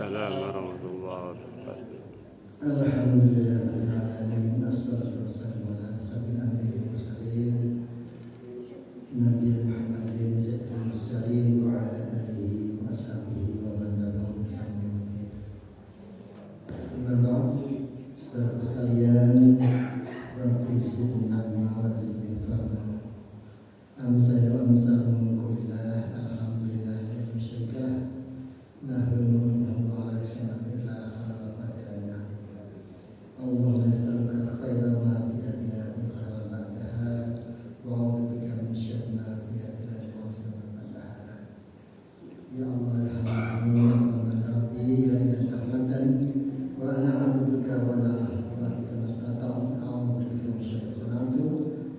Waalaikumsalam warahmatullahi wabarakatuh. Alhamdulillahirabbil alamin, wassalatu wassalamu ala asyrofil anbiya'i wal mursalin nabiyina Muhammadin sayyidil mursalin wa ala alihi wa sahbihi wa man tabi'ahum bi ihsan ila yaumil din. Amma ba'd, saudara sekalian, Rabbi zidni ilma wa zidni fahma. Amsa wa amsa mulkulillah, alhamdulillah la syarika lahul mulku wa la syarika lahu. Allahumma nas'aluka khairal ma fi hadhihi wa ba'daha wa a'udzu bika min syarri ma fi hadhihi wa ba'daha. Ya Allah, alhamdulillah rabbi la ilaha illa anta wa ana 'abduka wa la ilaha illa anta a'udzu bika min syarri ma sana'tu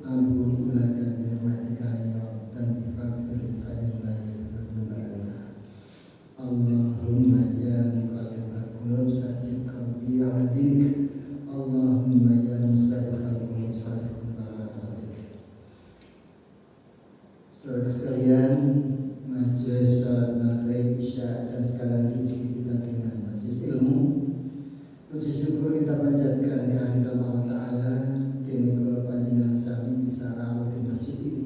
amru laka bi rahmatika ya rabbi faghfir li fa innahu la yaghfiru illa Allahumma ya muqallibal qulub sabbit qalbi 'ala dinik. Allahumma ya musarrifal qulub sarrif qalbi 'ala dinik. Saudara sekalian, majelis salat maghrib, isya dan sekalian diisi kita dengan majelis ilmu. Puji syukur kita panjatkan kehadirat Allah Ta'ala. Kini kalau panjenengan sami bisa rawuh di masjid ini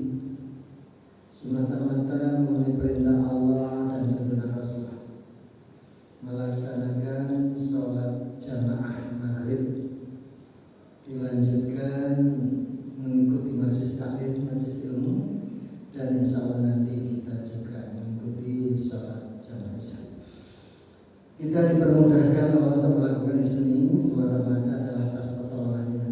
semata-mata memenuhi perintah Allah dan tuntunan Rasulullah, melaksanakan sholat jamaah maghrib, dilanjutkan mengikuti majelis taklim, majelis ilmu, dan insya Allah nanti kita juga mengikuti sholat jamaah isya. Kita dipermudahkan Allah untuk melakukan ini semata-mata adalah atas pertolongannya.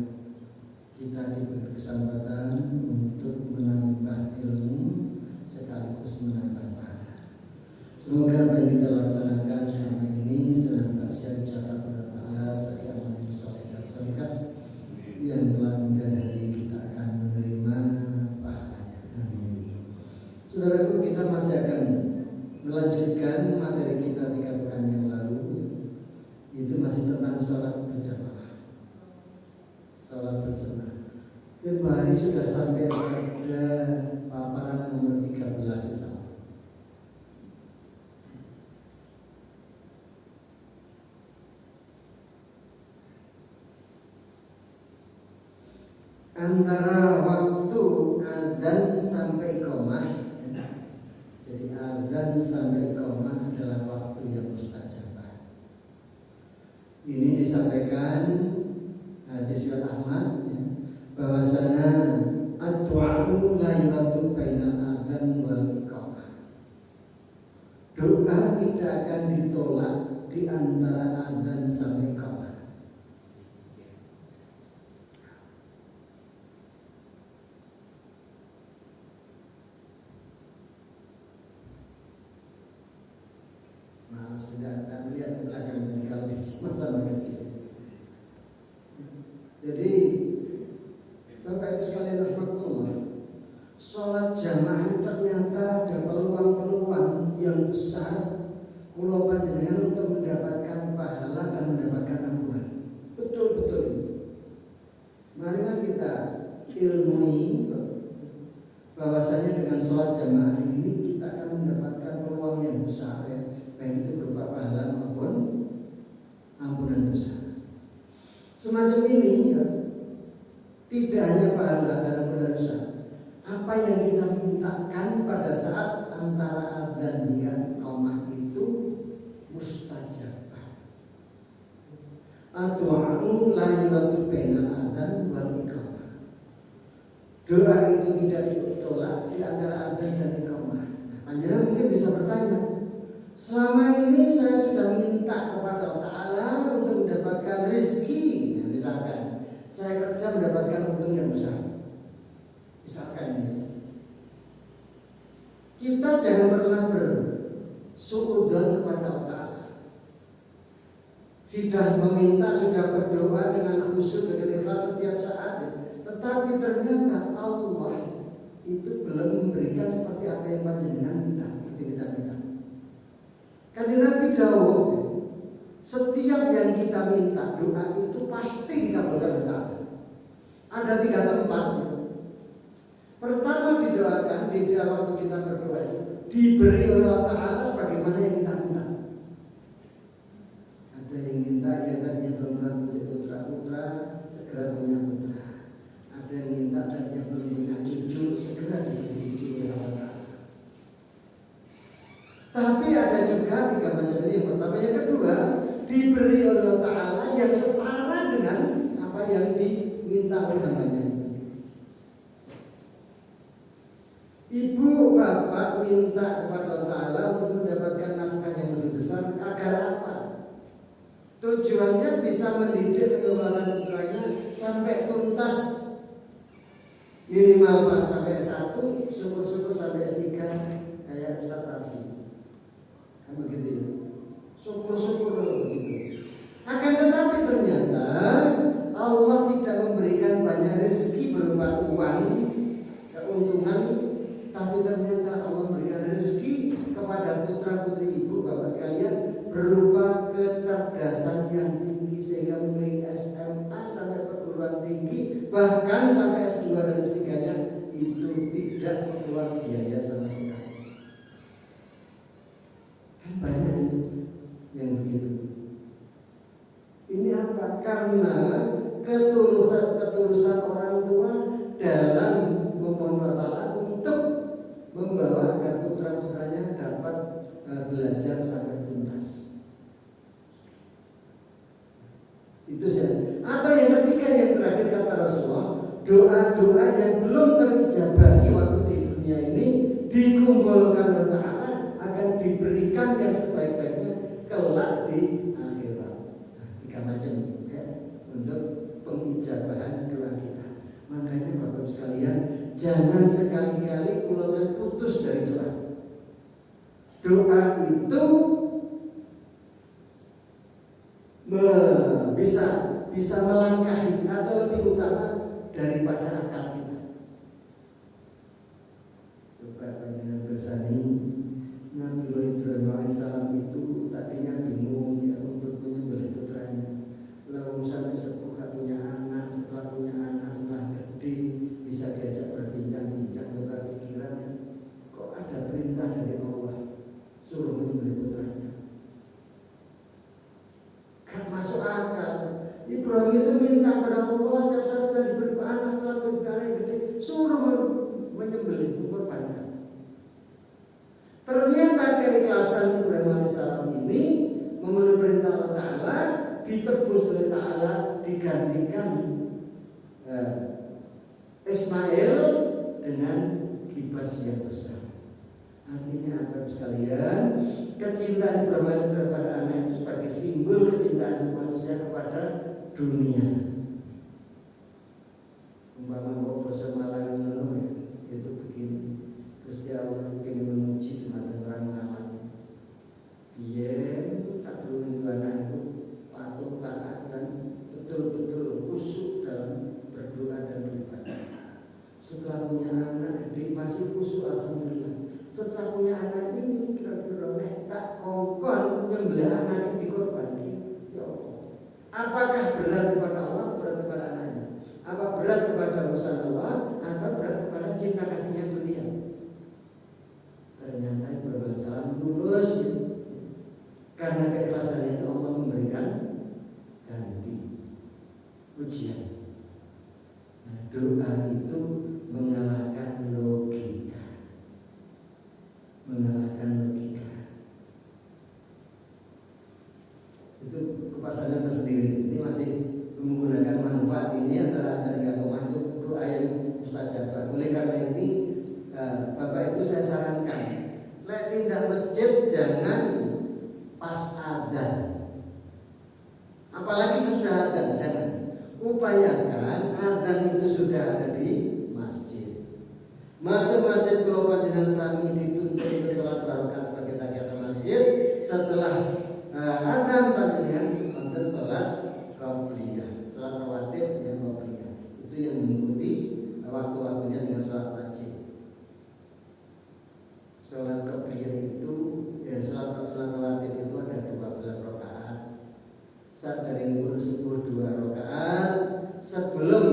Kita diberi kesempatan untuk menambah ilmu sekaligus menambah pahala. Semoga apa yang kita laksanakan selama ini senantiasa dicatat oleh Allah sebagai amal yang soleh dan solehah yang telah dan hari kita akan menerima pahalanya. Amin. Saudaraku, kita masih akan melanjutkan materi kita 3 pekan yang lalu. Itu masih tentang sholat berjamaah. Sholat berjamaah. Tempoh hari sudah sampai pada paparan nomor 13 itu. Antara waktu adzan sampai iqamah, jadi adzan sampai iqamah adalah waktu yang mustajabah. Ini disampaikan hadis riwayat Ahmad bahwasanya ad-du'a'u la yuradu bainal adzan wal iqamah. Doa tidak akan ditolak di antara adzan sampai iqamah. Maaf, sudah tak lihat ke belakang dari kalau di sama kecil. Jadi Bapak Ibu sekalian rahmatullah, sholat jamaah ternyata ada peluang-peluang yang besar kula panjenengan untuk mendapatkan pahala dan mendapatkan ampunan. Betul-betul. Marilah kita ilmui bahwasanya dengan sholat jamaah ini kita akan mendapatkan peluang yang besar, ya, baik itu berupa pahala maupun ampunan dosa. Semacam ini, ya, tidak hanya pahala dan ampunan dosa. Apa yang kita mintakan pada saat antara adzan hingga iqamah itu mustajabah. Ad-du'a'u la yuradu bainal adzan wal iqamah. Doa itu tidak ditolak di antara adzan dan iqamah. Panjenengan mungkin bisa bertanya, selama ini saya sudah minta kepada Allah Ta'ala untuk mendapatkan rezeki, ya, misalkan saya kerja mendapatkan untung yang besar, misalkan ini, kita jangan pernah bersuudzon kepada Allah Ta'ala. Sudah meminta, sudah berdoa dengan khusyuk, dengan ikhlas setiap saat, tetapi ternyata Allah itu belum memberikan seperti apa yang panjenengan minta, seperti kita minta. Kanjeng Nabi dawuh, setiap yang kita minta doa itu pasti dikabulkan oleh Allah. Ada 3 tempat. Pertama didoakan di dalam waktu kita berdoa, diberi oleh Allah Ta'ala sebagaimana yang kita minta. Tapi ada juga 3 macam ini. Yang pertama, yang kedua, diberi oleh Allah Ta'ala yang setara dengan apa yang diminta oleh hambanya. Ibu bapak minta kepada Allah Ta'ala untuk mendapatkan nafkah yang lebih besar. Agar apa? Tujuannya bisa mendidik kekebalan putranya sampai tuntas, minimal Pak sampai S1, syukur-syukur sampai S3 kayak Ustaz Rafi. Kan begitu ya. Syukur-syukur begitu. Akan tetapi ternyata Allah tidak memberikan banyak rezeki berupa uang, keuntungan, tapi ternyata Allah memberikan rezeki kepada putra putri ibu bapak sekalian berupa kecerdasan yang tinggi, sehingga mulai SMA sampai perguruan tinggi, bahkan sampai S2 dan S3-nya itu tidak keluar biaya sama sekali. Kan banyak yang begitu. Ini apa? Karena ketulusan orang tua dalam memohon Allah untuk membawa agar putra-putranya dapat belajar sampai tuntas. Itu saja. Apa yang ketiga, yang terakhir kata Rasulullah, doa-doa yang belum terijabahi waktu di dunia ini dikumpulkan oleh Ta'ala akan diberikan yang sebaik-baiknya kelak di akhirat. 3 macam ya, untuk pengijabahan doa kita. Makanya Bapak sekalian, jangan sekali-kali ulangan putus dari doa. Doa itu bisa melangkahi atau lebih utama daripada akal kita. Coba panjenengan bersani, Nabi Ibrahim alaihissalam itu tadinya bingung ya untuk menyembelih putranya. Lalu sampai sepuh punya anak, setelah punya anak, setelah gede bisa diajak berbincang-bincang tentang pikirannya. Kok ada perintah dari Allah suruh menyembelih putranya? Kan masuk akal. Ibrahim itu minta pada Allah setiap saat sudah diberi anak, setelah berbicara yang gede suruh menyembelih, mengorbankan. Ternyata keikhlasan Ibrahim alaihissalam ini memenuhi perintah Allah Ta'ala, ditebus oleh Ta'ala, digantikan Ismail dengan kibas yang besar. Artinya apa sekalian? Kecintaan Ibrahim kepada anak itu sebagai simbol kecintaan manusia kepada dunia. Umpama bosan malang itu begini. Terus dia Allah ingin memuji dengan orang malang. Dia tak perlu anak itu patuh taat dan betul-betul khusyuk dalam berdoa dan beribadah. Setelah punya anak gede masih khusyuk, alhamdulillah. Setelah punya anak ini kira-kira tak kongkon menyembelih anak ini dikorban. Ya Allah. Apakah berat kepada Allah, berat kepada anaknya? Apa berat kepada urusan Allah, atau berat kepada cinta kasihnya dunia? Ternyata Ibrahim alaihissalam lulus. Karena keikhlasannya itu Allah memberikan ganti ujian. Nah, doa itu mengalahkan logika. Itu kepasangan tersendiri. Ini masih menggunakan manfaat ini antara dari agama itu doa yang mustajabah. Oleh karena ini Bapak Ibu saya sarankan, lek tindak masjid jangan pas adzan. Apalagi sesudah adzan, jangan. Upayakan adzan itu sudah ada di masjid. Masuk masjid kalau panjenengan sami dituntut untuk salat barokah sebagai tahiyatul masjid. Setelah adzan panjenengan wonten salat qabliyah, salat rawatib yang qabliyah. Itu yang mengikuti waktu-waktunya dengan salat wajib. Salat qabliyah itu salat rawatib itu ada 12 rakaat. Saat dari subuh 2 rakaat, sebelum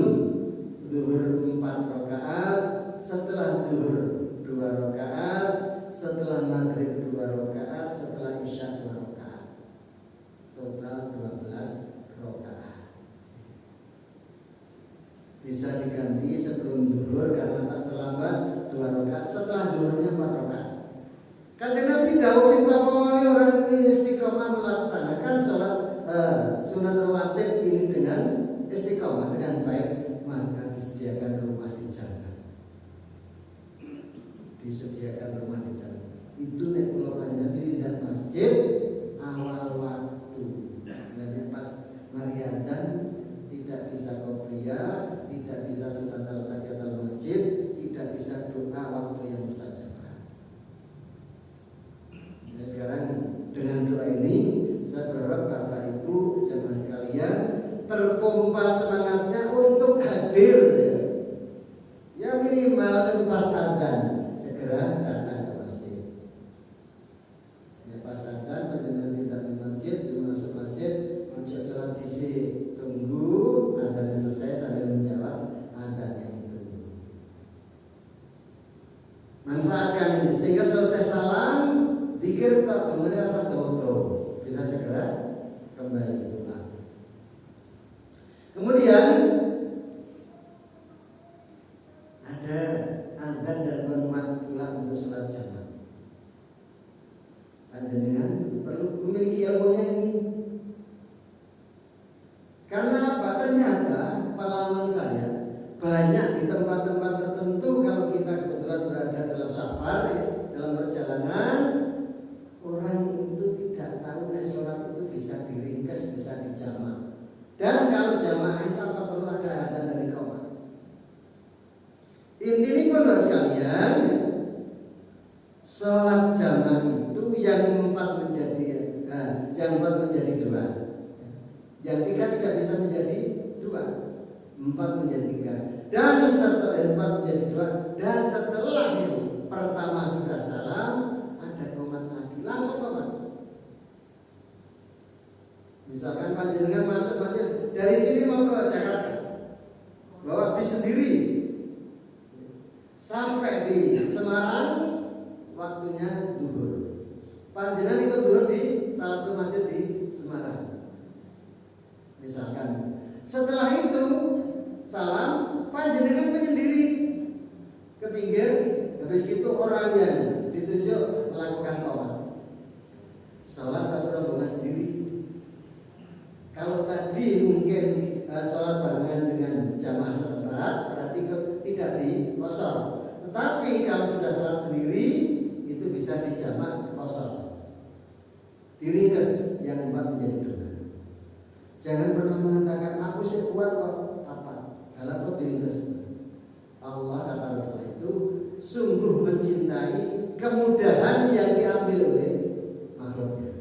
zuhur 4 rakaat, setelah zuhur 2 rakaat, setelah maghrib 2 rakaat, setelah isya 2 rakaat. Total 12 rakaat. Bisa diganti sebelum zuhur karena tak terlambat 2 rakaat, setelah zuhurnya 4 rakaat. Kanjeng Nabi dawuh sing sapa wae orang ini istiqomah melaksanakan salat sunat rawatib ini dengan istiqomah dengan baik, maka disediakan rumah di jannah. Disediakan rumah di jannah. Itu nek kula panjenengan dan masjid awal waktu. Dan pas mari adzan tidak bisa qobliyah, tidak bisa sunat tahiyatul masjid, tidak bisa doa waktu yang mustajabah. Nah, sekarang dengan doa ini saya berharap Bapak Ibu jemaah sekalian terpompa semangatnya untuk hadir ya. Ya minimal pas adzan segera datang ke masjid. Ya pas adzan panjenengan datang ke masjid, masuk masjid, mencek salat dhisik, tunggu adzan selesai sambil menjawab adzannya itu. Manfaatkan ini sehingga selesai salam dikir tak kemudian satu bisa segera kembali pulang. Kemudian ada adzan dan hormat pulang untuk sholat jamaah. Panjenengan perlu memiliki ilmunya ini. Karena apa? Ternyata pengalaman saya banyak di tempat-tempat tertentu kalau kita kebetulan berada dalam safar ya, dalam perjalanan, orang itu tidak tahu nek sholat itu bisa diringkes, bisa dijamak. Dan kalau jamaah itu apa perlu ada adzan dan iqamah. Intinya pun sekalian, sholat jamaah itu yang empat menjadi dua, yang tiga tidak bisa menjadi dua, empat menjadi tiga, dan setelah empat menjadi dua, dan setelahnya pertama sudah salam ada qomat lagi, langsung qomat. Misalkan panjenengan masuk masjid dari sini mau ke Jakarta, bawa bis sendiri, sampai di Semarang waktunya duhur. Panjenengan itu duhur di salah satu masjid di Semarang. Misalkan, setelah itu salam, panjenengan menyendiri ke pinggir, habis itu orang yang ditunjuk melakukan qomat. Salah satu rombongan sendiri. Kalau tadi mungkin sholat barengan dengan jamaah setempat, berarti tidak di qashar. Tetapi kalau sudah sholat sendiri, itu bisa dijamak qashar. Diringkas yang empat menjadi dua. Jangan pernah mengatakan aku sekuat kok apa. Dalam kok diringkas. Allah kata Rasulullah itu sungguh mencintai kemudahan yang diambil oleh makhluknya.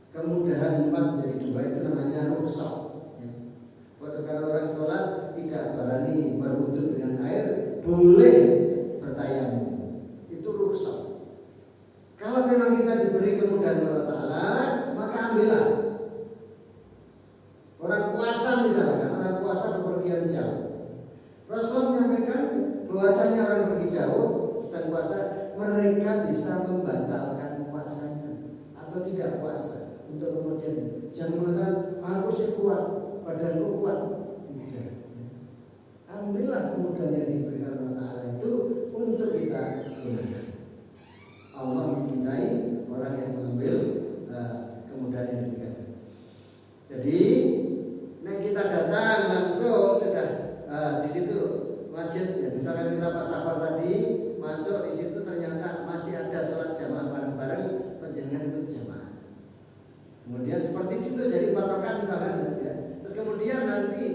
Kemudahan empat menjadi dua itu namanya rukhsah. Ya. Kalau orang sekolah tidak berani berwudu dengan air, boleh bertayamum. Itu rukhsah. Kalau memang kita diberi kemudahan oleh Allah Ta'ala, maka ambillah. Orang puasa misalkan, orang puasa bepergian jauh. Rasul menyampaikan bahwasanya orang pergi jauh sedang puasa, mereka bisa membatalkan puasanya atau tidak puasa. Untuk kemudian jangan mengatakan aku sih kuat, badanku kuat. Tidak. Ambillah kemudian yang diberikan Allah Ta'ala itu untuk kita gunakan. Allah mencintai orang yang mengambil kemudahan yang diberikan. Jadi, kita datang langsung sudah di situ masjid. Ya, misalkan kita pas safar tadi masuk di situ ternyata masih ada sholat jamaah bareng-bareng, panjenengan itu jamaah. Kemudian seperti itu jadi patokan misalkan ya. Terus kemudian nanti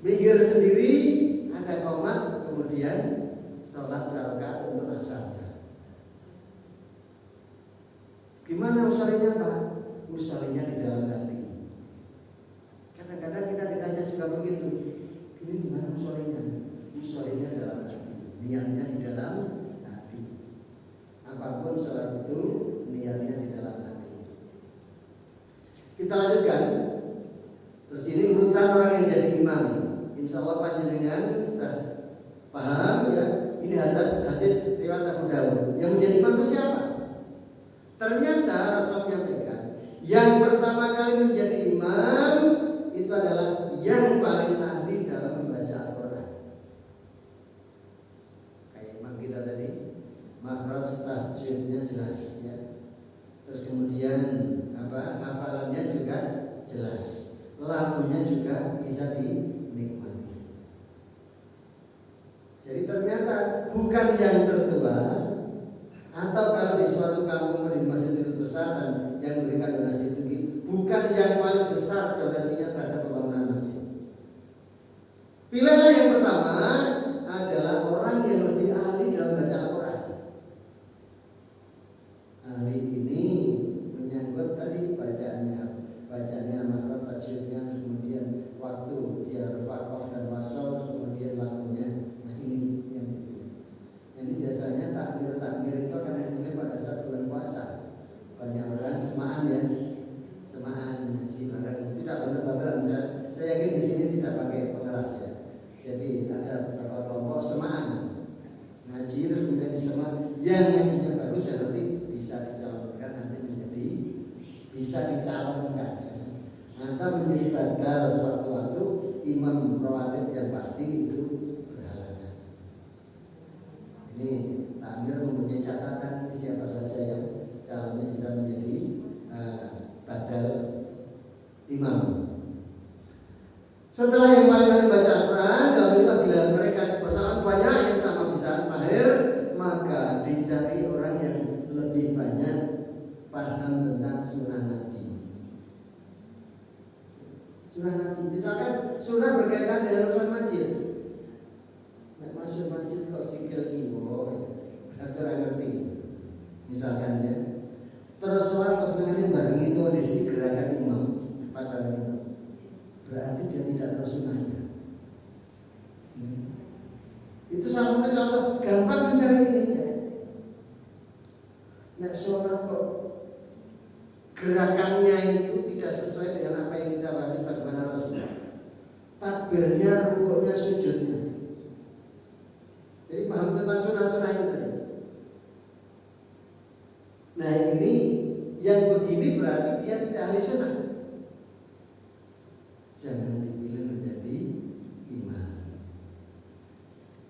minggir sendiri ada qomat, kemudian sholat 2 rakaat untuk asar. Gimana usulnya Pak? Usulnya di dalam hati. Kadang-kadang kita ditanya juga begitu. Ini gimana usulnya? Usulnya dalam hati, niatnya di dalam hati. Apapun sholat itu niatnya di dalam hati. Kita lanjutkan. Terus ini urutan orang yang jadi imam. Insya Allah panjenengan sudah paham ya. Ini hadis riwayat Abu Dawud. Yang menjadi imam itu siapa? Ternyata Rasulullah menyampaikan yang pertama kali menjadi imam itu adalah yang paling ahli dalam membaca Al-Quran. Kayak imam kita tadi, makhraj tajwidnya jelas ya. Terus kemudian hafalannya juga jelas, lagunya juga bisa dinikmati. Jadi ternyata bukan yang tertua, atau kalau di suatu kampung di masjid itu besar dan yang memberikan donasi tinggi, bukan yang paling besar donasinya terhadap pembangunan masjid. Pilihlah yang pertama adalah orang yang lebih ahli dalam baca Al-Quran. Ahli ini menyangkut tadi bacaannya, makhraj, tajwidnya, kemudian waktu dia wakof dan wasol, kemudian lagunya. Nah ini yang dipilih. Jadi biasanya takbir itu akan dimulai pada saat bulan puasa. Banyak orang semaan ya, semaan ngaji bareng, tidak bareng-bareng. Saya yakin di sini tidak pakai pengeras ya. Jadi ada beberapa kelompok semaan ngaji, terus kemudian disemaan yang ngajinya bagus ya nanti bisa dicalonkan, nanti menjadi bisa dicalonkan ya. Atau menjadi badal suatu imam rawatib yang pasti itu berhalangan. Ini takmir mempunyai catatan siapa saja yang calonnya bisa menjadi badal imam. Setelah yang paling baca Al-Quran, kalau bila mereka bersama banyak yang sama bisa mahir, maka dicari orang yang lebih banyak paham tentang sunnah Nabi. Sunnah Nabi, misalkan sunnah berkaitan dengan urusan masjid. Masuk masjid kok sikil kiwo, berarti orang ngerti. Misalkan ya, terus orang kesenangannya bareng itu di gerakan imam, pada itu. Berarti dia tidak tahu sunnahnya. Itu salah satu contoh gampang mencari ini ya. Nek sholat kok gerakannya itu tidak sesuai dengan apa yang kita pahami bagaimana Rasulullah. Takbirnya, rukuknya, sujudnya. Jadi paham tentang sunnah-sunnah itu tadi. Nah ini yang begini berarti dia tidak ahli sunnah. Jangan dipilih menjadi imam.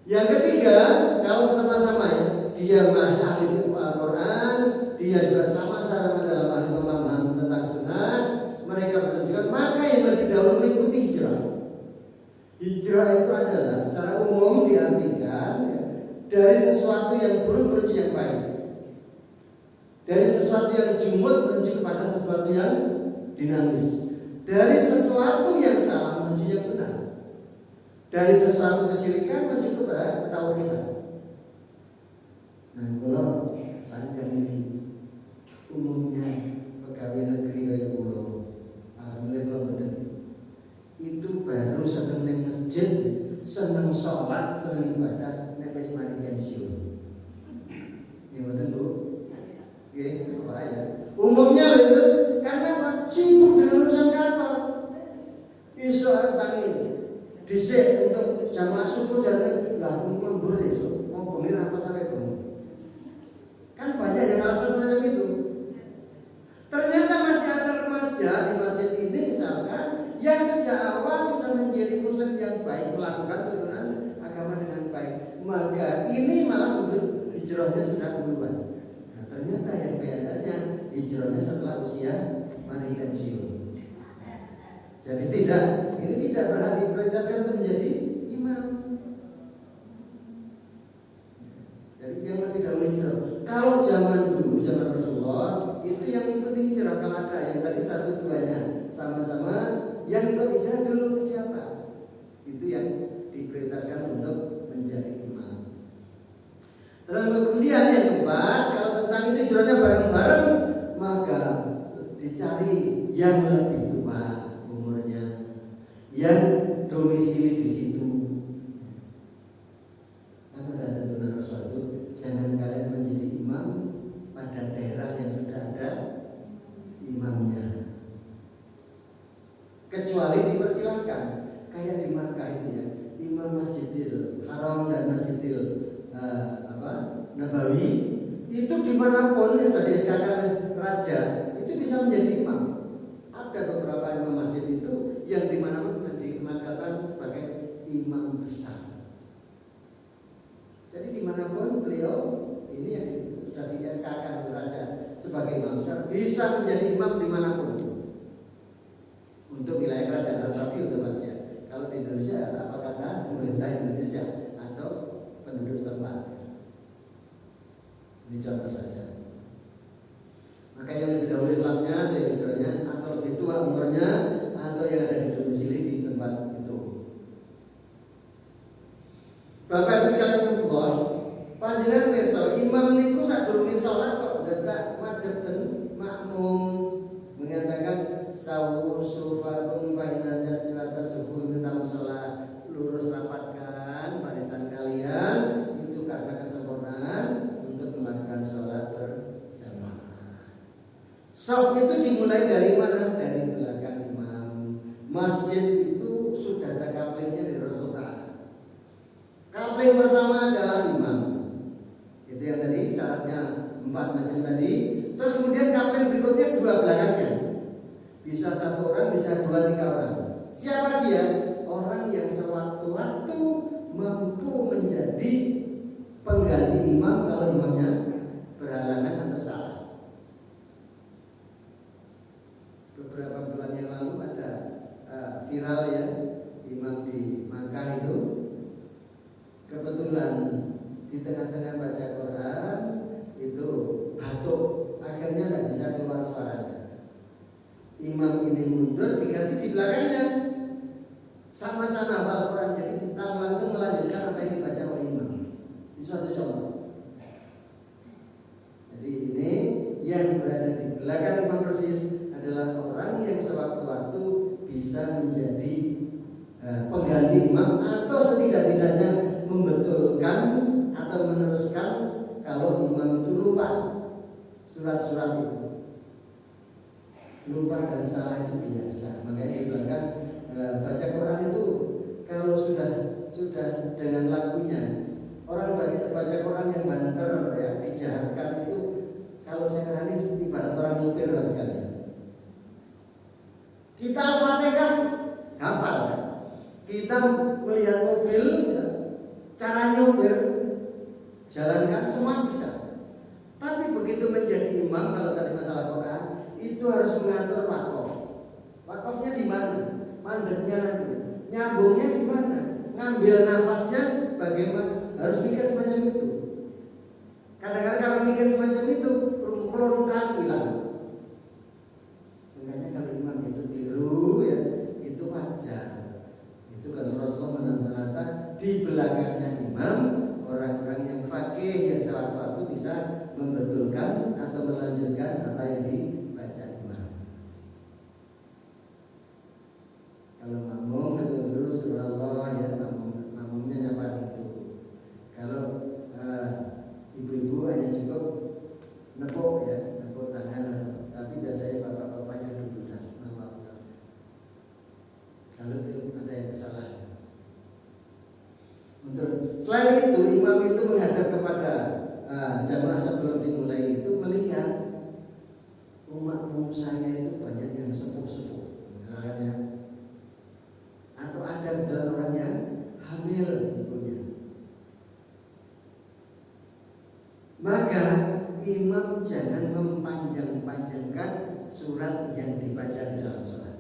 Yang ketiga, kalau sama-sama ya, dia ahli Al-Quran, dia juga sama-sama dalam ahli pemahaman tentang sunnah, mereka menunjukkan maka yang lebih dahulu mengikuti hijrah. Hijrah itu adalah secara umum diartikan ya, dari sesuatu yang buruk menuju yang baik, dari sesuatu yang jumud menuju kepada sesuatu yang dinamis, dari sesuatu yang salah menuju yang benar, dari sesuatu kesyirikan menuju kepada ketauhidan. Nah, kalau saya ini umumnya pegawai negeri kayak pulau, alhamdulillah betul. Itu baru seneng neng masjid, seneng sholat, seneng ibadah, nepes mari pensiun. Ini betul bu? Apa ya? Umumnya itu karena apa? Sibuk dengan urusan kantor. Isu tangin, disek untuk jamaah subuh dan lah membur itu, mau beli apa sampai beli. Kan banyak yang alasan semacam itu. Ternyata masih ada remaja di masjid ini misalkan yang sejak awal sudah menjadi muslim yang baik, melakukan turunan agama dengan baik. Maka ini malah hijrahnya sudah duluan. Nah ternyata yang PNS-nya hijrahnya setelah usia mari pensiun. Jadi ini tidak berhak diprioritaskan untuk menjadi imam. Jadi yang lebih dahulu hijrah. Kalau zaman dulu, zaman Rasulullah itu yang ikut hijrah kalau ada yang tadi satu duanya sama-sama yang ikut hijrah dulu siapa? Itu yang diprioritaskan untuk menjadi imam. Terus kemudian yang keempat, kalau tentang ini hijrahnya bareng-bareng, maka dicari yang lebih tua umurnya, yang domisili di situ. Karena ada tuntunan Rasul itu, jangan kalian menjadi imam pada daerah yang sudah ada imamnya. Kecuali dipersilahkan, kayak di Makkah ini ya, imam Masjidil Haram dan Masjidil Nabawi itu dimanapun yang sudah disahkan raja itu bisa menjadi imam. Ada beberapa imam masjid itu yang dimanapun dimakatan sebagai imam besar. Jadi dimanapun beliau ini yang sudah di SK bisa menjadi imam dimanapun untuk wilayah kerajaan Arab Saudi untuk manusia. Kalau di Indonesia apa kata pemerintah Indonesia atau penduduk setempat? Ini contoh saja. Maka yang lebih dahulu Islamnya atau yang hijrahnya atau lebih tua umurnya atau yang ada di domisili di tempat itu. Bapak Ibu sekalian, panjenengan pirsa imam niku sadurunge salat kok dadak madheten makmum mengatakan sawu sufakum baina jasmilata sufuh minta musalla, lurus rapatkan barisan kalian itu karena kesempurnaan untuk melakukan sholat berjamaah. Shaf itu dimulai dari mana? Dari belakang imam. Masjid itu sudah ada kaplingnya di Rasulullah. Kapling pertama adalah imam. Itu yang tadi syaratnya 4 macam tadi. Terus kemudian kapling berikutnya 2 belakangnya. Bisa 1 orang, bisa 2-3 orang. Siapa dia? Orang yang sewaktu-waktu mampu menjadi pengganti imam kalau imamnya berhalangan atau salah. Beberapa bulan yang lalu ada viral ya, imam di Makkah itu kebetulan di tengah-tengah baca Quran itu batuk, akhirnya tidak bisa keluar suaranya. Imam ini mundur, diganti di belakangnya. Sama-sama hafal Quran, jadi langsung melanjutkan apa yang dibaca oleh imam. Ini suatu contoh. Jadi ini yang berada di belakang imam persis adalah orang yang sewaktu-waktu bisa menjadi pengganti imam atau setidak-tidaknya membetulkan atau meneruskan kalau imam itu lupa surat-surat itu. Lupa dan salah itu biasa. Makanya di belakang baca Quran itu kalau sudah dengan lagunya, orang baca Quran yang banter ya dijaharkan itu, kalau sekarang ini ibarat orang nyupir sekali. Kita Al-Fatihah hafal, kita melihat mobil ya, cara nyupir jalankan semua bisa. Tapi begitu menjadi imam, kalau tadi masalah Quran itu harus mengatur wakaf. Wakafnya di mana? Mandeknya nanti, nyambungnya di mana? Ngambil nafasnya bagaimana? Harus mikir semacam itu. Kadang-kadang kalau mikir semacam itu, pelurukan hilang. Makanya kalau imam itu keliru ya, itu wajar. Itu kalau Rasulullah menata di belakangnya imam orang-orang yang fakih yang sewaktu-waktu bisa membetulkan atau melanjutkan apa yang dibaca imam. Kalau makmum itu dulu subhanallah ya, makmumnya nyapa itu. Kalau ibu-ibu hanya cukup nepuk ya, nepuk tangan, tapi biasanya bapak-bapaknya dulu dan subhanallah. Kalau itu ada yang salah. Selain itu, imam itu menghadap kepada jamaah sebelum dimulai itu melihat umat saya itu banyak yang sepuh-sepuh, atau ada dalam orang yang hamil ibunya. Maka imam jangan mempanjang-panjangkan surat yang dibaca di dalam sholat.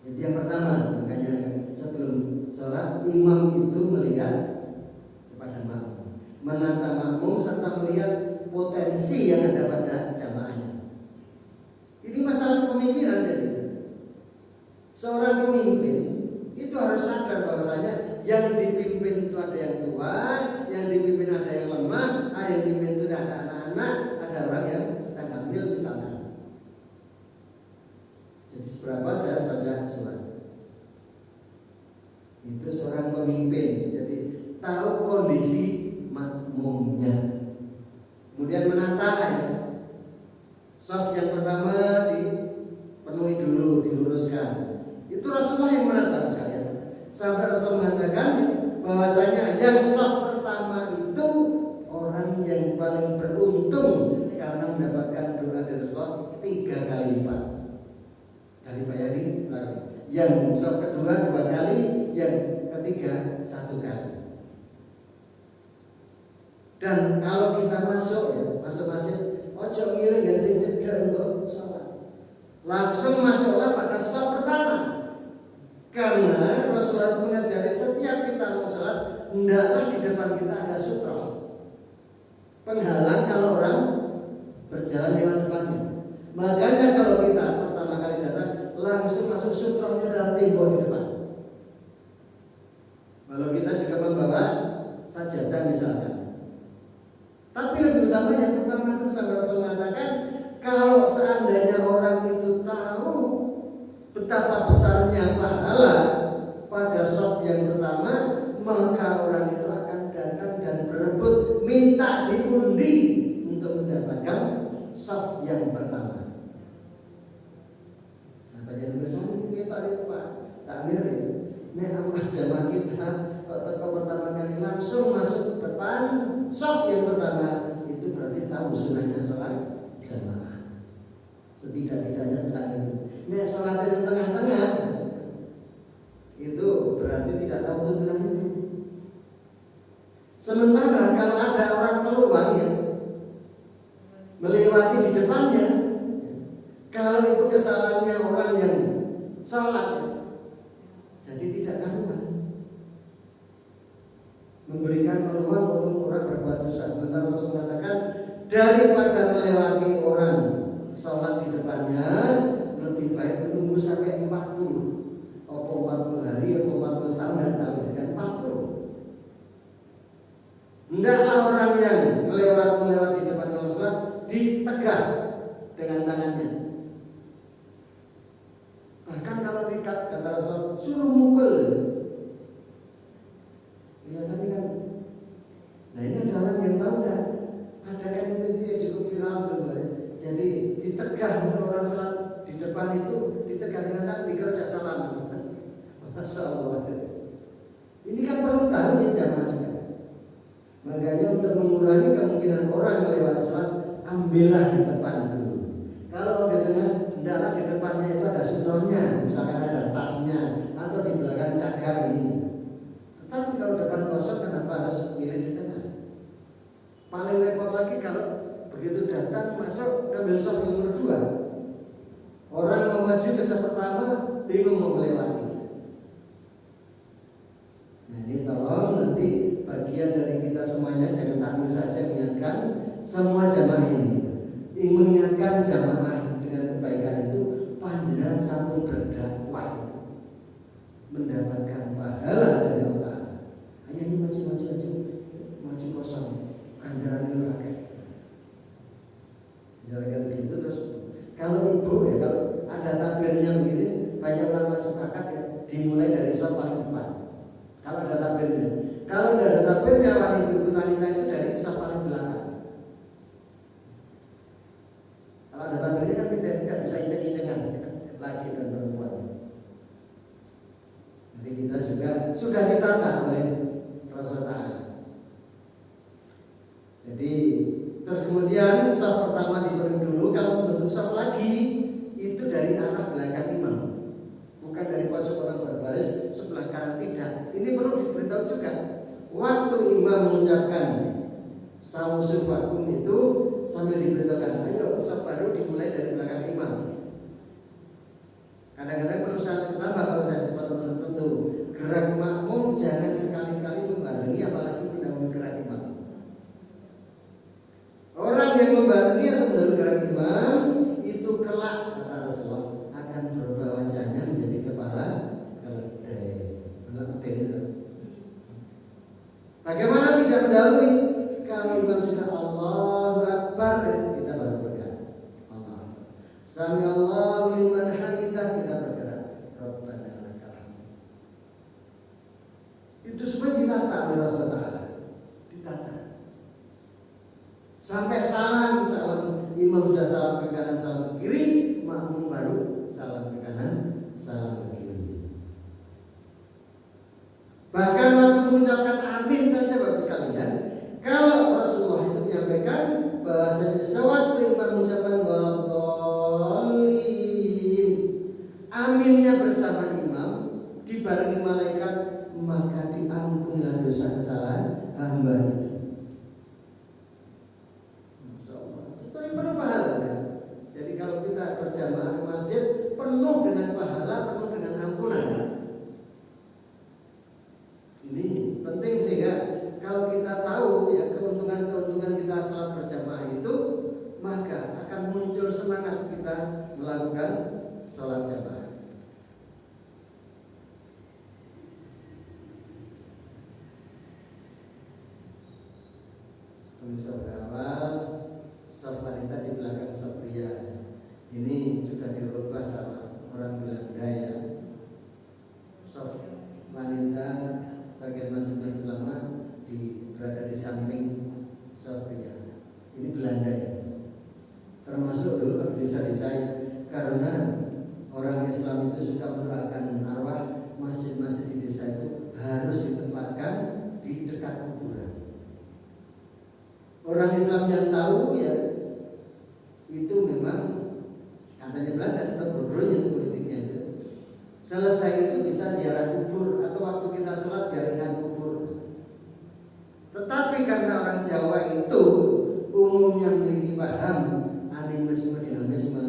Jadi yang pertama, makanya sebelum sholat imam itu melihat kepada makmum, menata makmum serta melihat potensi yang ada pada jamaahnya. Ini masalah kepemimpinan jadi. Seorang pemimpin itu harus sadar bahwasanya yang dipimpin itu ada yang tua, yang dipimpin ada yang lemah, yang dipimpin itu ada anak-anak, ada orang yang sedang hamil misalnya. Jadi seberapa saya baca surat. Itu seorang pemimpin, jadi tahu kondisi makmumnya. Kemudian menata ya. Shaf yang pertama dipenuhi dulu, diluruskan. Itu Rasulullah yang menata sekalian. Sampai Rasul mengatakan bahwasanya yang shaf pertama itu orang yang paling beruntung karena mendapatkan doa dari Rasul 3 kali lipat dari bayari lagi. Yang shaf kedua 2 kali, yang ketiga 1 kali. Dan kalau kita masuk ya, masuk masjid, ojo milih yang sing cedek untuk sholat. Langsung masuklah pada saf pertama. Karena Rasulullah mengajari setiap kita mau sholat, hendaklah di depan kita ada sutra, penghalang kalau orang berjalan lewat depannya. Makanya kalau kita pertama kali datang, langsung masuk sutranya dalam tembok di depan. Kalau kita juga membawa sajadah misalkan. Tapi lebih utama yang pertama itu sampai Rasul mengatakan, kalau seandainya orang itu tahu betapa besarnya pahala pada saf yang pertama, maka orang itu akan datang dan berebut minta diundi untuk mendapatkan saf yang pertama. Apa yang bersama kita itu Pak takmir ya. Nek Allah jamaah kita waktu pertama kali langsung masuk depan saf yang pertama, itu berarti tahu sunahnya sholat jamaah. Setidak-tidaknya tentang itu. Nek sholat yang tengah-tengah, itu berarti tidak tahu tuntunan itu. Sementara kalau ada orang keluar ya melewati di depannya, kalau itu kesalahannya orang yang sholat, jadi tidak karuan. Memberikan peluang untuk orang berbuat dosa. Sementara Rasul mengatakan, daripada melewati orang sholat di depannya, lebih baik menunggu sampai 40 atau 40 hari atau 40 tahun dan tambahkan 40. Hendaklah orang yang melewati depan orang sholat ditegak dengan tangannya. Bahkan kalau nekat, kata Rasul, suruh mukul. Ya tadi kan. Nah ini ada orang yang tahu kan, ada kan itu dia cukup viral benar. Jadi ditegak untuk orang sholat di depan itu, ditegak dengan tangan, dikerja salam. Masya Allah. Ini kan perlu tahu ya jamaah juga. Makanya untuk mengurangi kemungkinan orang melewati sholat, ambillah di depan dulu. Kalau di tengah, hendaklah di depannya itu ada sutronya, misalkan ada tasnya atau di belakang cagar ini. Tetapi kalau depan kosong, kenapa harus pilih di tengah? Paling repot lagi kalau begitu datang masuk ambil saf nomor 2. Orang mau maju ke saf pertama, bingung mau melewati. Nah ini tolong nanti bagian dari kita semuanya jangan takmir saja, mengingatkan semua jamaah ini. Mengingatkan jamaah dengan kebaikan itu, panjenengan sampun berdakwah mendapatkan pahala dari Allah. Ayo maju kosong, ganjaran itu rakyat. Jalan begitu terus. Kalau ibu ya, kalau ada takbirnya begini, banyak ulama sepakat ya, dimulai dari saf paling depan. Kalau ada takbirnya, kalau tidak ada takbirnya, wanita itu dari saf paling belakang. Kalau ada takbirnya kan tidak bisa icek-icekan laki dan perempuan. Jadi kita juga sudah ditata oleh Rasulullah. Jadi terus kemudian saf pertama dipenuhi dulu. Kalau bentuk saf lagi itu dari arah belakang imam, bukan dari pojok orang berbaris sebelah kanan, tidak. Ini perlu diberitahu juga. Waktu imam mengucapkan sawu sufakum itu sambil diberitahukan, ayo saf baru dimulai dari belakang imam. Kadang-kadang perlu saya tambah kalau saya tempat tertentu, gerak makmum jangan sekali-kali membarengi, apalagi mendahului gerak imam. Orang yang membarengi atau mendahului gerak imam itu kelak, kata Rasulullah, akan berubah wajahnya menjadi kepala keledai. Bagaimana tidak mendahului? Kalau imam sudah Allahu Akbar, kita baru bergerak. Allah. Sami Allahu liman hamidah, kita bergerak. Rabbana lakal hamd. Itu semua ditata oleh Rasulullah. Ditata. Sampai salam, imam sudah salam ke kanan, salam ke kiri, makmum baru salam ke kanan, salam ke kiri. Bahkan waktu mengucapkan amin saja Bapak sekalian, kalau Rasulullah itu menyampaikan bahwasanya sewaktu imam mengucapkan walaqolin, aminnya bersama imam dibarengi malaikat, maka diampunlah dosa kesalahan hamba itu. Itu yang perlu desa-desa karena orang Islam itu suka mendoakan arwah. Masjid-masjid di desa itu harus ditempatkan di dekat kuburan. Orang Islam yang tahu ya itu memang katanya Belanda sebab itu politiknya itu. Selesai itu bisa ziarah kubur atau waktu kita sholat jaringan kubur. Tetapi karena orang Jawa itu umumnya memiliki paham animisme dinamisme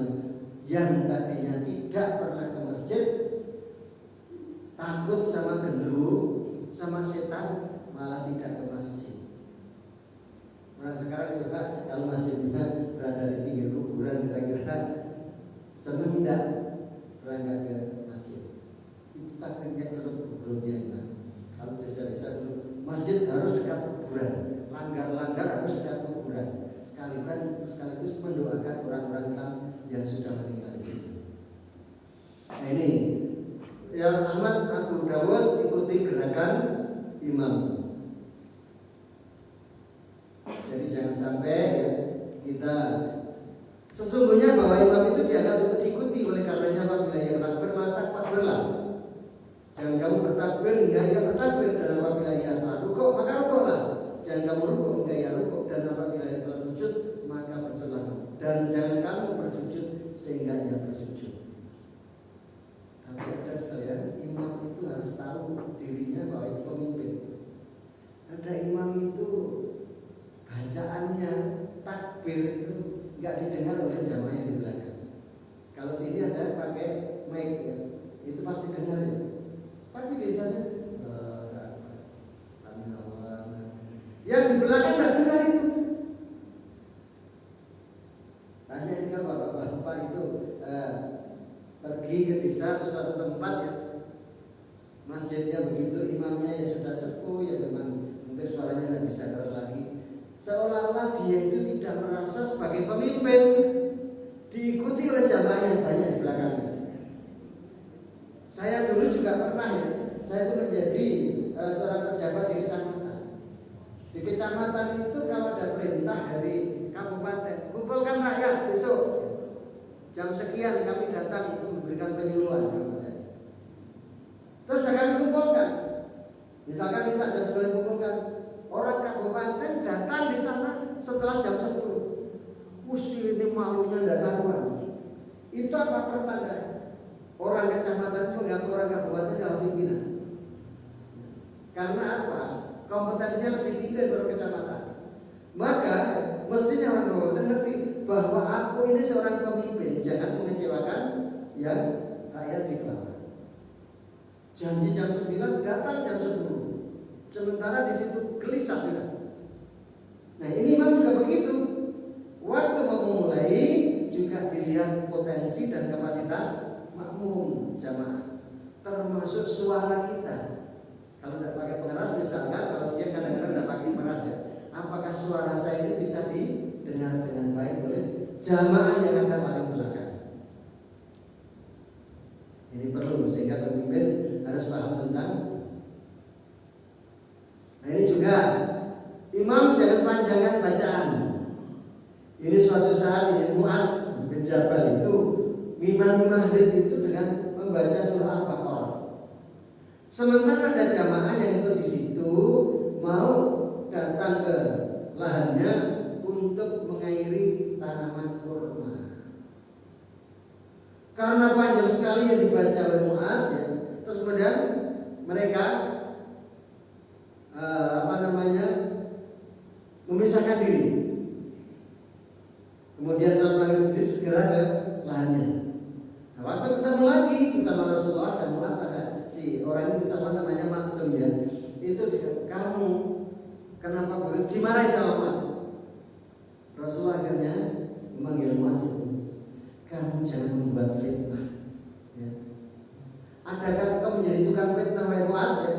yang tadinya tidak pernah ke masjid, takut sama genderuwo, sama setan, malah tidak ke masjid. Nah sekarang juga kalau masjidnya berada di pinggir kuburan, kira-kira seneng tidak berangkat ke masjid? Itu takdirnya sebelumnya ya. Kalau desa-desa dulu masjid harus dekat kuburan, langgar-langgar harus dekat kuburan, sekaligus mendoakan orang-orang Islam yang sudah meninggal di situ. Nah ini yang Ahmad Abu Dawud ikuti gerakan imam. Jadi jangan sampai ya, kita sesungguhnya bahwa imam itu dianggap untuk diikuti. Oleh karenanya apabila ia takbir maka takbirlah. Jangan kamu bertakbir hingga ia bertakbir, dan apabila ia telah rukuk maka rukuklah. Jangan kamu rukuk hingga ia rukuk, dan apabila ia telah sujud maka bersujudlah. Dan jangan kamu bersujud sehingga ia bersujud. Tapi ada sekalian, imam itu harus tahu dirinya bahwa itu pemimpin. Ada imam itu bacaannya takbir itu nggak didengar oleh jamaah yang di belakang. Kalau sini ada pakai mic ya, itu pasti dengar ya. Tapi biasanya yang di belakang nggak dengar itu. Tanya juga bapak-bapak itu pergi ke desa atau suatu tempat ya, masjidnya begitu, imamnya ya sudah sepuh ya, memang mungkin suaranya nggak bisa keras lagi. Seolah-olah dia itu tidak merasa sebagai pemimpin, diikuti oleh jamaah yang banyak di belakangnya. Saya dulu juga pernah ya, saya itu menjadi seorang pejabat di kecamatan. Di kecamatan itu kalau ada perintah dari kabupaten, kumpulkan rakyat besok jam sekian kami datang untuk memberikan penyuluhan. Terus kami kumpulkan, misalkan minta jam 9 kumpulkan, orang kabupaten datang di sana setelah jam 10. Usi ini malunya tidak karuan. Itu apa pertanda? Orang kecamatan menganggap orang kabupaten adalah pimpinan. Karena apa? Kompetensinya lebih tinggi dari orang kecamatan. Maka mestinya orang kabupaten ngerti bahwa aku ini seorang pemimpin, jangan mengecewakan yang rakyat di bawah. Janji jam 9, datang jam 10. Sementara di situ gelisah sudah. Nah ini imam juga begitu. Waktu mau memulai juga dilihat potensi dan kapasitas makmum jamaah, termasuk suara kita. Kalau tidak pakai pengeras misalkan, kalau siang kadang-kadang tidak pakai pengeras ya, apakah suara saya ini bisa didengar dengan baik oleh jamaah yang ada paling belakang? Ini perlu, sehingga pemimpin harus paham tentang. Nah ini juga imam jangan panjangkan bacaan. Ini suatu saat ini Mu'adz bin Jabal itu ngimami maghrib itu dengan membaca surah Al-Baqarah. Sementara ada jamaah yang itu di situ mau datang ke lahannya untuk mengairi tanaman kurma. Karena panjang sekali yang dibaca oleh Mu'adz ya, terus kemudian mereka memisahkan diri. Kemudian sholat maghrib sendiri segera ke lahannya. Nah, waktu ketemu lagi bersama Rasulullah dan Mu'adz, ada si orang ini sama namanya Maksum ya. Itu kamu kenapa begitu? Dimarahi sama Mu'adz. Rasulullah akhirnya memanggil Mu'adz itu, kamu jangan membuat fitnah. Ya. Adakah kamu menjadi tukang fitnah wahai Mu'adz ya?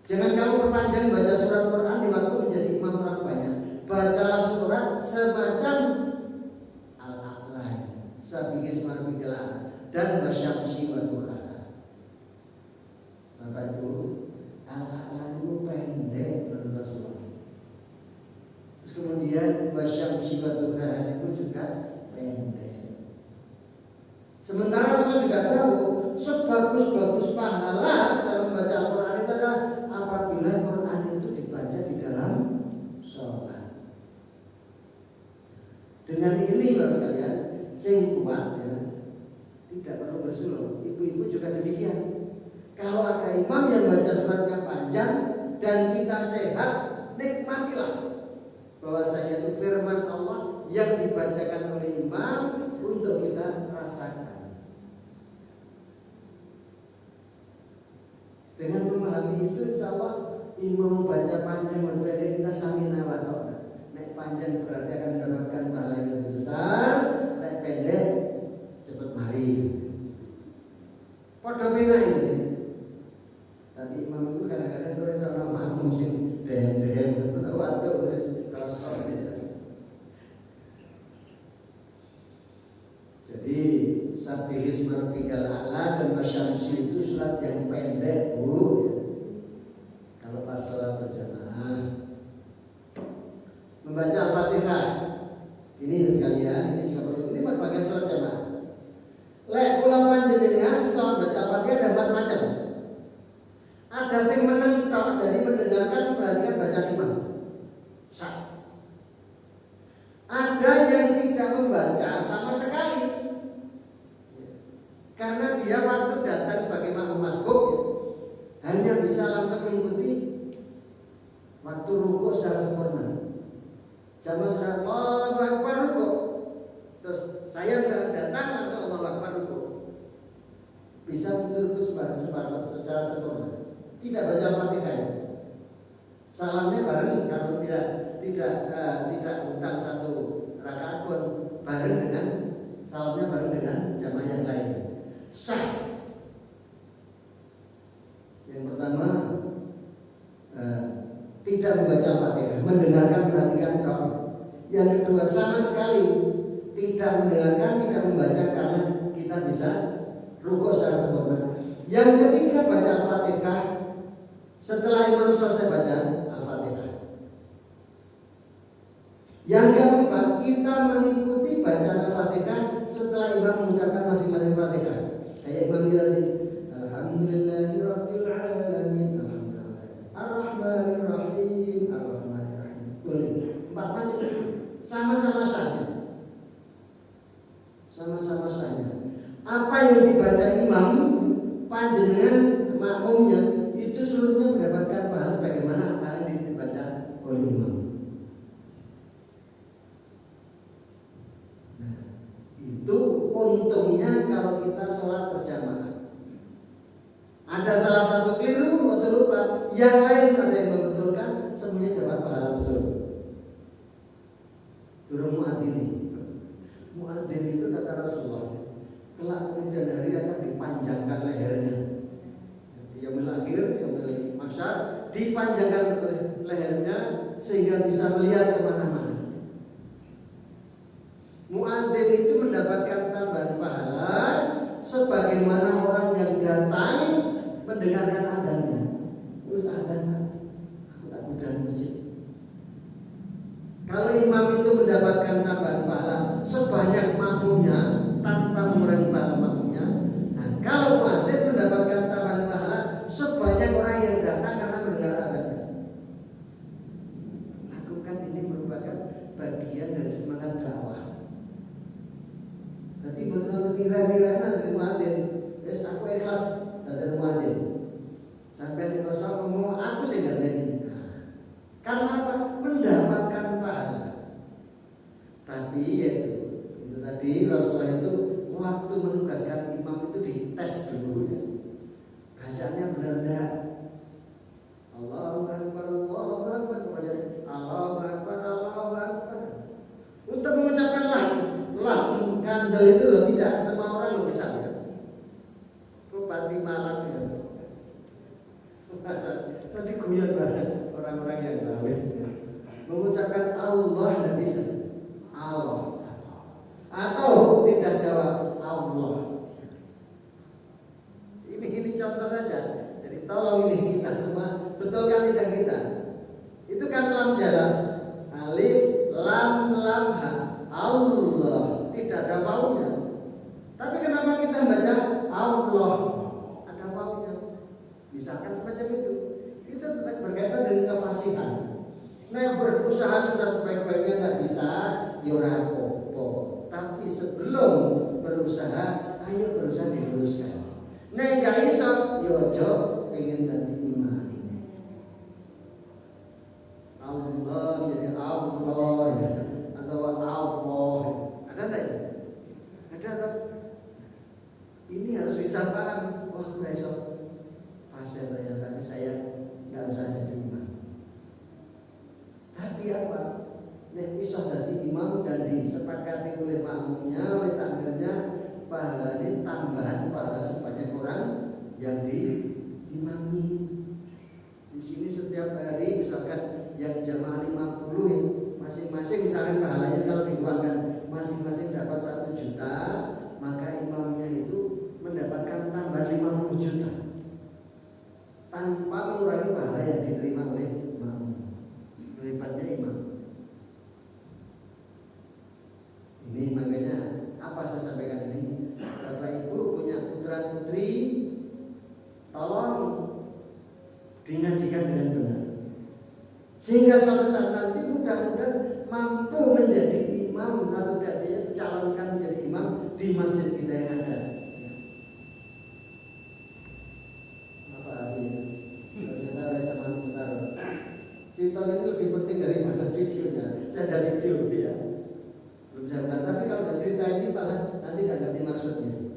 Jangan kamu perpanjang baca surat Quran di waktu menjadi imam orang banyak. Bacalah surat semacam Al-A'la, Sabihis Marbidil A'la, dan Wasyamsi wa Duhaha. Bapak Ibu, Al-A'la itu pendek menurut Rasulullah. Terus kemudian Wasyamsi wa Duhaha itu juga pendek. Sementara Rasul juga tahu sebagus-bagus pahala dalam membaca Al-Quran itu adalah apabila Quran itu dibaca di dalam sholat. Dengan ini Bapak sekalian, sing kuat ya, tidak perlu bersuluk. Ibu-ibu juga demikian. Kalau ada imam yang baca suratnya panjang dan kita sehat, nikmatilah bahwasanya itu firman Allah yang dibacakan oleh imam untuk kita rasakan. Dengan memahami itu, insya Allah imam baca panjang berarti kita samina wa ta'ala. Nek panjang berarti akan mendapatkan pahala yang lebih besar, nek pendek cepat mari. Padha ini. Tapi imam itu kadang-kadang kalau sama makmum sing dehem-dehem waduh wis terasa ya. Jadi Sabihis Martigal A'la dan Basyamsi itu surat yang pendek Bu. Kalau pas salat berjamaah membaca Al-Fatihah. Ini sekalian, ini juga perlu. Ini bagian salat jamaah. Lek kula panjenengan salat baca Al-Fatihah ada 4 macam. Ada yang menengkap, jadi mendengarkan perhatikan baca imam. Sah. Ada yang tidak membaca sama sekali, karena dia waktu datang sebagai makmum masbuk hanya bisa langsung mengikuti waktu rukuk secara sempurna. Jamaah sudah Allahu Akbar rukuk, terus saya sudah datang langsung Allahu Akbar rukuk, bisa rukuk secara sempurna. Tidak baca Al-Fatihah. Salamnya bareng, kalau tidak hutang satu rakaat pun bareng dengan salamnya bareng dengan jamaah yang lain. Sah. Yang pertama tidak membaca Al-Fatihah, mendengarkan perhatikan doa. Yang kedua sama sekali tidak mendengarkan, tidak membaca karena kita bisa rukuk secara sempurna. Yang ketiga baca Al-Fatihah setelah imam selesai baca Al-Fatihah. Yang keempat, kita mengikuti bacaan Al-Fatihah setelah imam mengucapkan masing-masing Fatihah. Kayak imam kita tadi, Alhamdulillahirabbil alamin, Ar-Rahmanir-Rahim, Ar-Rahmanir-Rahim. Boleh. 4 macam. Sama-sama sahnya. Sama-sama sahnya. Apa yang dibaca imam, panjenengan makmumnya itu seluruhnya mendapatkan pahala sebagaimana apa yang dibaca oleh imam. Nah, itu untungnya kalau kita sholat berjamaah. Ada salah satu keliru atau lupa, yang lain ada yang membetulkan, semuanya dapat pahala betul. Turun muadzin. Muadzin itu kata Rasulullah, kelak kemudian hari akan dipanjangkan lehernya. Yang melahir, yang masyar, dipanjangkan oleh lehernya sehingga bisa melihat kemana-mana. Muadzin itu mendapatkan tambahan pahala sebagaimana orang yang datang mendengarkan adzannya. Terus adzan, aku tak mudah masjid. Kalau imam itu mendapatkan tambahan pahala sebanyak makmumnya tanpa mengurangi pahala makmumnya. Nah, kalau muadzin mendapatkan tambahan pahala sebanyak orang yang datang karena mendengar adzannya. Lakukan ini merupakan bagian dari semangat dakwah. Nanti betul-betul kira-kira dari muadzin, wes aku ikhlas dari muadzin. Sampai di Rasul ngomong aku sih nggak jadi. Karena apa? Mendapatkan pahala. Tapi itu tadi Rasulullah itu waktu menugaskan imam itu dites dulu ya. Bacaannya benar-benar Allahu Akbar, Allahu Akbar, Allahu Akbar, Allahu Akbar. Untuk mengucapkan lah ngandel itu loh, tidak semua orang lo bisa ya. Bupati Malang ya. Tadi guyon banget orang-orang yang tahu ya. Mengucapkan Allah tidak bisa. Allah. Atau tidak jawab Allah. Ini contoh saja. Jadi tolong ini kita semua betulkan lidah kita. Itu kan lam jalan. Alif lam lam ha. Allah. Tidak tidak ada wawunya. Tapi kenapa kita baca Allah? Ada wawunya. Misalkan semacam itu. Itu tetap berkaitan dengan kefasihan. Nah, berusaha sudah sebaik-baiknya nggak bisa, yora apa. Tapi sebelum berusaha, ayo berusaha diluruskan. Nah, nggak bisa, yojo pengen tadi iman. Allah jadi Allah ya, atau Allah. Ada nggak itu? Ada atau? Ini harus bisa paham. Wah, besok fase ternyata saya nggak usah jadi imam. Tapi apa? Nek iso dadi imam dan disepakati oleh makmumnya, oleh takmirnya, pahalanya tambahan pahala sebanyak orang yang diimami. Di sini setiap hari misalkan yang jamaah 50 ya, masing-masing misalkan pahalanya kalau diuangkan masing-masing dapat 1 juta, maka imamnya itu mendapatkan tambahan 50 juta tanpa mengurangi pahala yang diterima oleh makmum. Hebatnya imam. Ini makanya apa saya sampaikan ini, Bapak Ibu punya putra putri, tolong dinajikan dengan benar, sehingga suatu saat nanti mudah-mudahan mampu menjadi imam atau tidak dia dicalonkan menjadi imam di masjid kita yang ada. Apa artinya? Ternyata oleh sama putar. Cerita ini lebih penting daripada videonya. Saya ada video ya. Belum jangka, tapi kalau ada cerita ini malah nanti nggak ngerti maksudnya.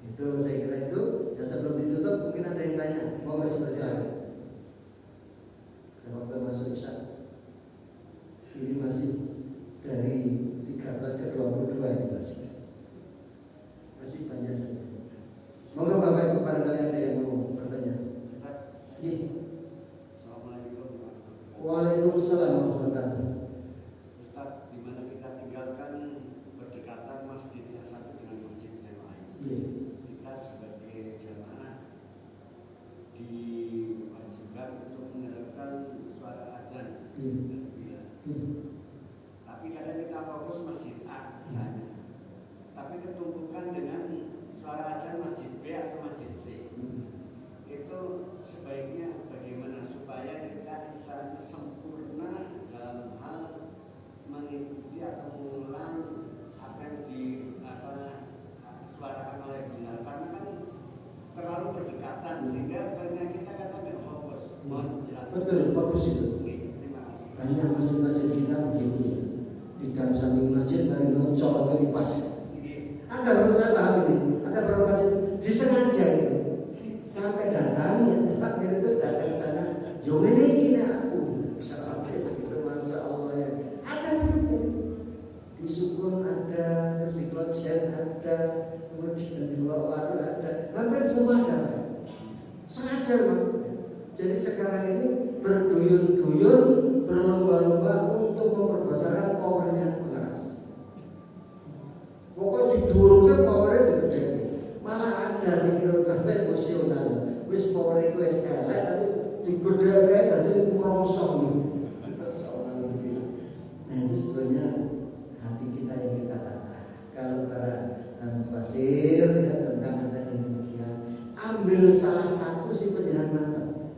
Itu saya kira itu. Ya sebelum ditutup mungkin ada yang tanya. Mau nggak silakan. Ada waktu masuk Isya. Ini masih dari 13 ke 22 ini masih banyak saja. Monggo Bapak Ibu barangkali ada yang mau bertanya. Iya. Waalaikumsalam warahmatullahi wabarakatuh. Ustaz, di mana kita tinggalkan berdekatan masjid yang satu dengan masjid yang lain. Kita sebagai jamaah diwajibkan untuk mendengarkan suara azan. Tapi kadang kita fokus masjid A misalnya. Tapi ketumpukan dengan suara azan masjid B atau masjid C. Itu sebaiknya bagaimana supaya kita bisa sempurna dalam hal mengikuti atau mengulang apa yang disuarakan oleh benar, karena kan terlalu berdekatan sehingga karena kita katakan fokus. Mohon jelas. Betul, fokus itu. Terima kasih. Banyak masjid-masjid kita begitu ya. Di dalam samping masjid dari ngocor di pas. Ada berapa saya paham ini? Ada berapa masjid disengaja itu sampai datangnya takmir itu datang sana. Yo ini kini aku sampai itu masya Allah ya. Ada begitu. Di Sukun ada, terus di Klojen ada, kemudian di Pulau Waru ada. Hampir semua ada. Sengaja Bang. Jadi sekarang ini berduyun-duyun berlomba-lomba untuk memperbesarkan powernya pengeras. Pokoknya didurungnya powernya digede. Malah ada sing kira-kira emosional. Wis powernya itu wis elek tapi digede tadi merosong. Nah itu sebenarnya hati kita yang kita tata. Kalau para pasir ya, tentang ada yang demikian, ambil salah satu si penjelasan mantap.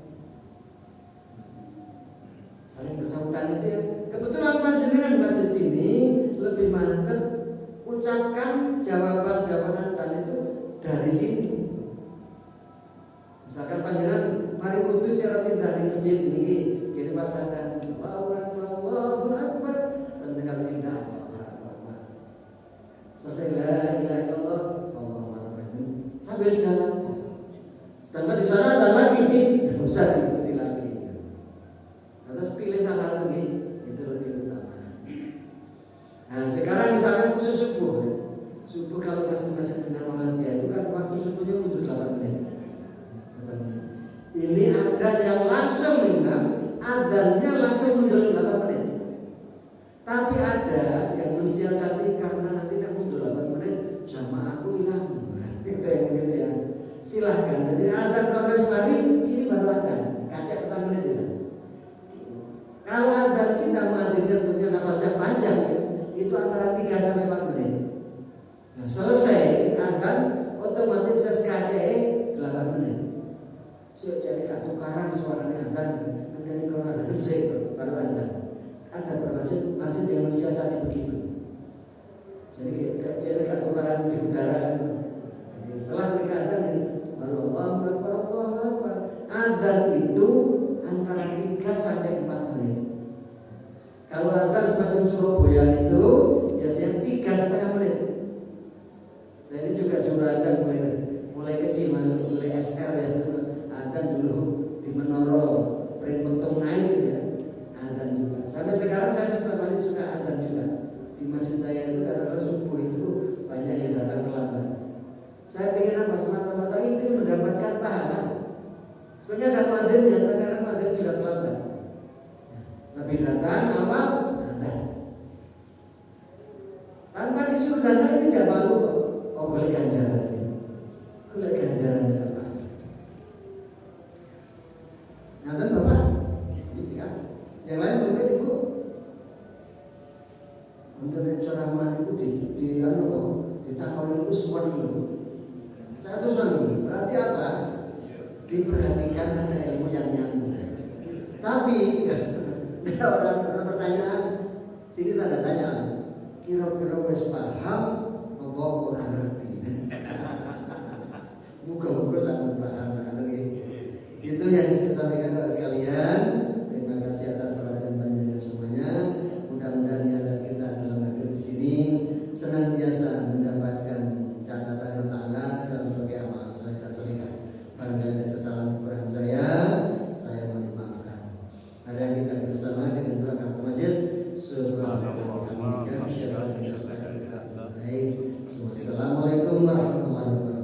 masjid yang mensiasati begitu. Jadi kecil gak tukaran di udara. Jadi setelah mereka adzan baru Allahu Akbar, Allahu Akbar. Adzan itu antara 3 sampai 4 menit. Kalau adzan semacam Surabaya itu biasanya 3,5 menit. Saya ini juga juru adzan mulai kecil, mulai SR ya. Adzan dulu di Menoro, Pring Pentung naik gitu ya. Adzan juga. Sampai sekarang saya masih suka adzan juga. Di masjid saya itu karena subuh itu banyak yang datang terlambat. Saya ingin apa semata-mata itu mendapatkan pahala. Sebenarnya ada muadzin ya, karena muadzin juga terlambat. Nabi datang awal adzan. Tanpa disuruh datang ini tidak malu kok. Oh boleh ganjarannya, boleh ganjarannya apa? Nanti bapak, ini kan? Yang lain mungkin ibu. Untuk ceramah itu ditakoni itu semua dulu. Saya terus dulu. Berarti apa? Diperhatikan ada ilmu yang nyambung. Tapi kalau ada pertanyaan, sini tanda tanya. Kira-kira wis paham apa kurang ngerti? Muka-muka sangat paham. Itu yang saya sampaikan kepada sekalian. Terima kasih atas perhatian panjenengan semuanya. Mudah-mudahan niat kita dalam hadir di sini senantiasa mendapatkan catatan Allah dalam sebagai amal soleh dan solehah. Barangkali ada kesalahan kurang saya mohon dimaafkan. Mari kita bersama dengan doa kafaratul majlis. Assalamualaikum warahmatullahi wabarakatuh.